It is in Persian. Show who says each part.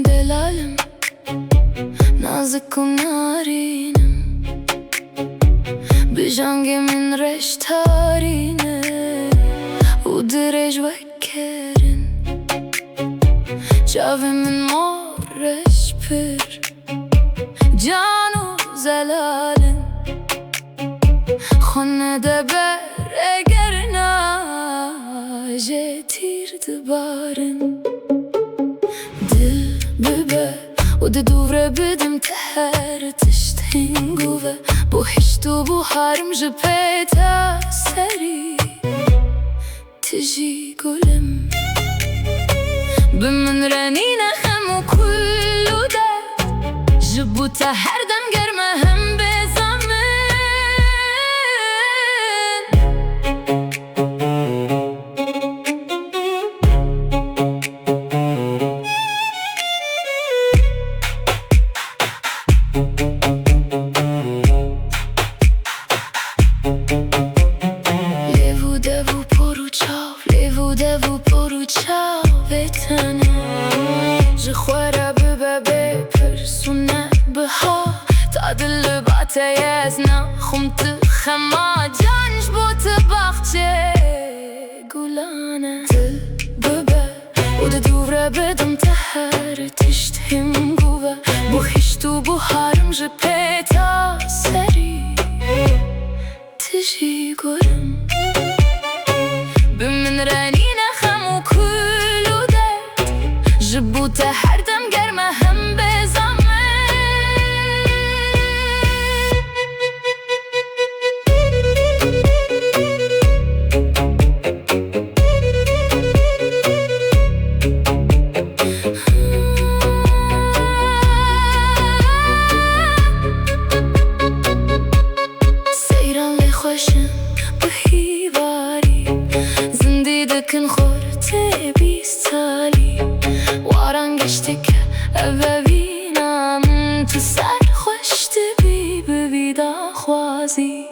Speaker 1: دلالم نازك ونارينم بجنگ من رش تارينه ودرج وكرن جاوي من مورش پر جانو زلالن خونه دبر اگرنا جتير دبارن دل ببه وده دوره بدم تهر تشتهين قوه بو حشتو بو حارم جبهتا سري تجي قلم بمن رانينا خم وكله ده جبوتا هر دم گرمه هم بزامن لیوو دوو پرو چاو لیوو دوو پرو چاو بتنه جخوره ببه بپرسونه بها تا دل باته یزنا خمت خما جانش بوت باخچه گلانه دل ببه وده دوره بدم تهر تشتهم قوه بو خشتو بو حارم جبهتا سري تجي قلم بمن رانينا خم وكله ده جبوتا هر دم گرمه هم بزامن سيران لي خوشم بهيباري زندي دكن خورتي بيستالي واران گشتك ببینم تو سر خوش تبی ببیدا خوازی